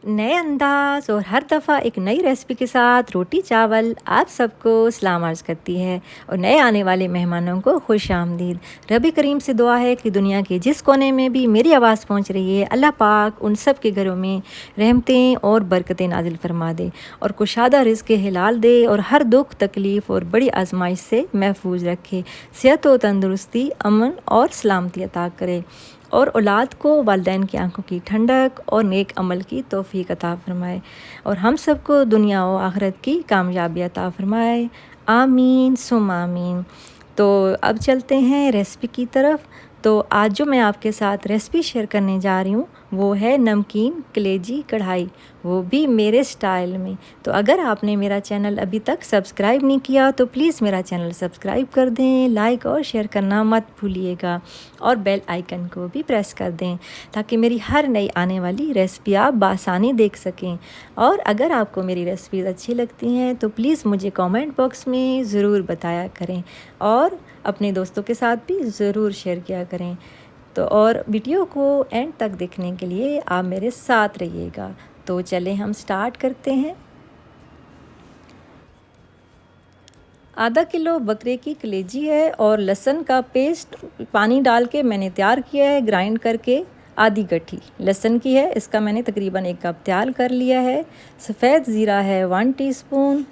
नए अंदाज़ और हर दफ़ा एक नई रेसिपी के साथ रोटी चावल आप सबको सलाम अर्ज़ करती है और नए आने वाले मेहमानों को खुश आमदीद। रब करीम से दुआ है कि दुनिया के जिस कोने में भी मेरी आवाज़ पहुंच रही है, अल्लाह पाक उन सब के घरों में रहमतें और बरकतें नाजिल फरमा दे और कुशादा रिज़्क़ हिलाल दे और हर दुख तकलीफ़ और बड़ी आजमाइश से महफूज रखे, सेहत व तंदुरुस्ती, अमन और सलामती अता करे और औलाद को वालिदैन की आंखों की ठंडक और नेक अमल की तौफीक अता फ़रमाए और हम सबको दुनिया व आखिरत की कामयाबी अता फ़रमाए। आमीन सुम आमीन। तो अब चलते हैं रेसिपी की तरफ। तो आज जो मैं आपके साथ रेसिपी शेयर करने जा रही हूँ वो है नमकीन कलेजी कढ़ाई, वो भी मेरे स्टाइल में। तो अगर आपने मेरा चैनल अभी तक सब्सक्राइब नहीं किया तो प्लीज़ मेरा चैनल सब्सक्राइब कर दें, लाइक और शेयर करना मत भूलिएगा और बेल आइकन को भी प्रेस कर दें ताकि मेरी हर नई आने वाली रेसिपी आप बासानी देख सकें। और अगर आपको मेरी रेसिपीज़ अच्छी लगती हैं तो प्लीज़ मुझे कमेंट बॉक्स में ज़रूर बताया करें और अपने दोस्तों के साथ भी ज़रूर शेयर किया करें। तो और वीडियो को एंड तक देखने के लिए आप मेरे साथ रहिएगा। तो चलें हम स्टार्ट करते हैं। आधा किलो बकरे की कलेजी है और लहसुन का पेस्ट पानी डाल के मैंने तैयार किया है, ग्राइंड करके। आधी गट्ठी लहसुन की है, इसका मैंने तकरीबन 1 कप तैयार कर लिया है। सफ़ेद ज़ीरा है 1 टीस्पून,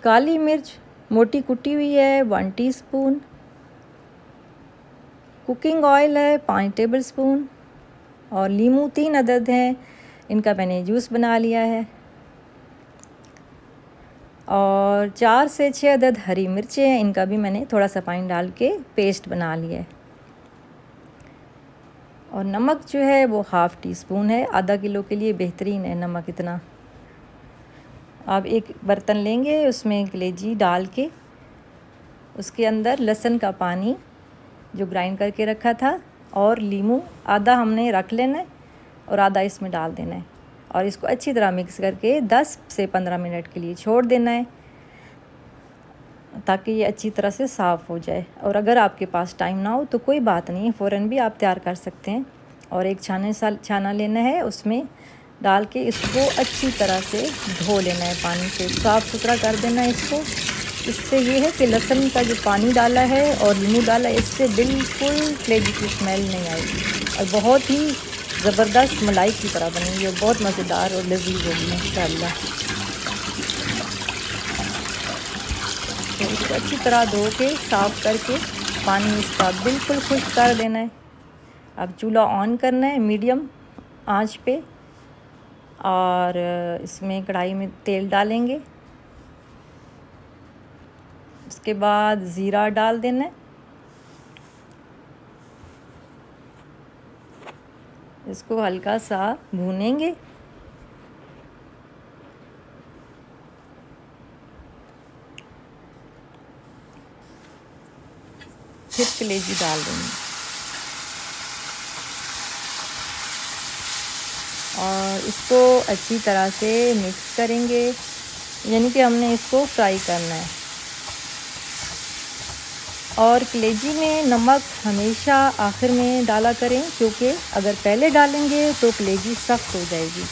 काली मिर्च मोटी कुटी हुई है 1 टीस्पून, कुकिंग ऑयल है 5 टेबलस्पून और लीमू 3 अदद हैं, इनका मैंने जूस बना लिया है और 4 से 6 अदद हरी मिर्चें हैं, इनका भी मैंने थोड़ा सा पानी डाल के पेस्ट बना लिया है। और नमक जो है वो 1/2 टीस्पून है, आधा किलो के लिए बेहतरीन है नमक इतना। अब एक बर्तन लेंगे, उसमें कलेजी डाल के उसके अंदर लहसुन का पानी जो ग्राइंड करके रखा था और लीमू आधा हमने रख लेना है और आधा इसमें डाल देना है और इसको अच्छी तरह मिक्स करके 10 से 15 मिनट के लिए छोड़ देना है ताकि ये अच्छी तरह से साफ़ हो जाए। और अगर आपके पास टाइम ना हो तो कोई बात नहीं, फ़ौरन भी आप तैयार कर सकते हैं। और एक छाना लेना है, उसमें डाल के इसको अच्छी तरह से धो लेना है, पानी से साफ़ सुथरा कर देना है इसको। इससे ये है कि लहसुन का जो पानी डाला है और नींबू डाला है, इससे बिल्कुल कलेजी की स्मेल नहीं आएगी और बहुत ही ज़बरदस्त मलाई की तरह बनेगी और बहुत मज़ेदार और लजीज होगी इंशाअल्लाह। तो इसको अच्छी तरह धो के साफ़ करके पानी इसका बिल्कुल खुश्क कर देना है। अब चूल्हा ऑन करना है मीडियम आंच पे और इसमें कढ़ाई में तेल डालेंगे। उसके बाद ज़ीरा डाल देना है, इसको हल्का सा भूनेंगे। फिर कलेजी डाल देंगे और इसको अच्छी तरह से मिक्स करेंगे, यानी कि हमने इसको फ्राई करना है। और कलेजी में नमक हमेशा आखिर में डाला करें क्योंकि अगर पहले डालेंगे तो कलेजी सख्त हो जाएगी।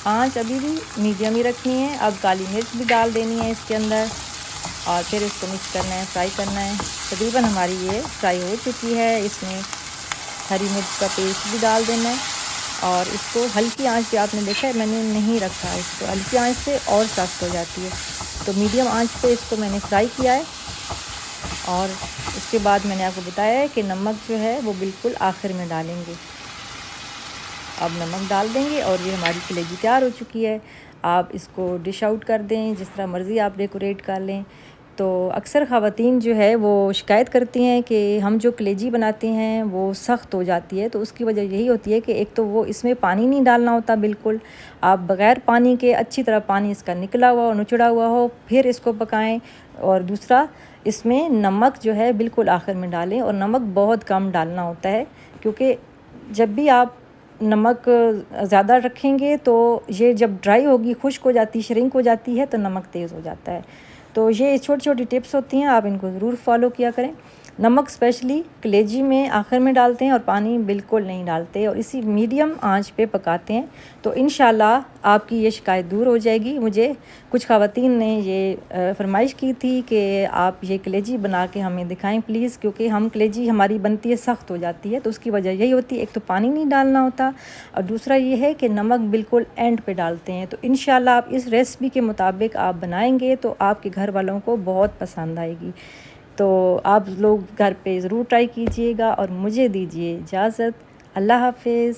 आंच अभी भी मीडियम ही रखनी है। अब काली मिर्च भी डाल देनी है इसके अंदर और फिर इसको मिक्स करना है, फ्राई करना है। तकरीबन हमारी ये फ्राई हो चुकी है। इसमें हरी मिर्च का पेस्ट भी डाल देना है और इसको हल्की आंच पे, आपने देखा है मैंने नहीं रखा है इसको, हल्की आंच से और सख्त हो जाती है। तो मीडियम आंच पे इसको मैंने फ्राई किया है और इसके बाद मैंने आपको बताया है कि नमक जो है वो बिल्कुल आखिर में डालेंगे। अब नमक डाल देंगे और ये हमारी कलेजी तैयार हो चुकी है। आप इसको डिश आउट कर दें, जिस तरह मर्ज़ी आप डेकोरेट कर लें। तो अक्सर ख़वातीन जो है वो शिकायत करती हैं कि हम जो कलेजी बनाते हैं वो सख्त हो जाती है। तो उसकी वजह यही होती है कि एक तो वो इसमें पानी नहीं डालना होता बिल्कुल, आप बग़ैर पानी के अच्छी तरह पानी इसका निकला हुआ और निचड़ा हुआ हो फिर इसको पकाएं। और दूसरा, इसमें नमक जो है बिल्कुल आखिर में डालें और नमक बहुत कम डालना होता है क्योंकि जब भी आप नमक ज़्यादा रखेंगे तो ये जब ड्राई होगी, खुश्क हो जाती, श्रिंक हो जाती है तो नमक तेज़ हो जाता है। तो ये छोटी छोटी टिप्स होती हैं, आप इनको ज़रूर फॉलो किया करें। नमक स्पेशली कलेजी में आखिर में डालते हैं और पानी बिल्कुल नहीं डालते और इसी मीडियम आंच पे पकाते हैं, तो इंशाल्लाह आपकी ये शिकायत दूर हो जाएगी। मुझे कुछ ख़वातीन ने ये फरमाइश की थी कि आप ये कलेजी बना के हमें दिखाएं प्लीज़, क्योंकि हम कलेजी हमारी बनती है सख्त हो जाती है, तो उसकी वजह यही होती है, एक तो पानी नहीं डालना होता और दूसरा ये है कि नमक बिल्कुल एंड पे डालते हैं। तो इंशाल्लाह आप इस रेसिपी के मुताबिक आप बनाएंगे तो आपके घर वालों को बहुत पसंद आएगी। तो आप लोग घर पे ज़रूर ट्राई कीजिएगा और मुझे दीजिए इजाज़त। अल्लाह हाफ़िज़।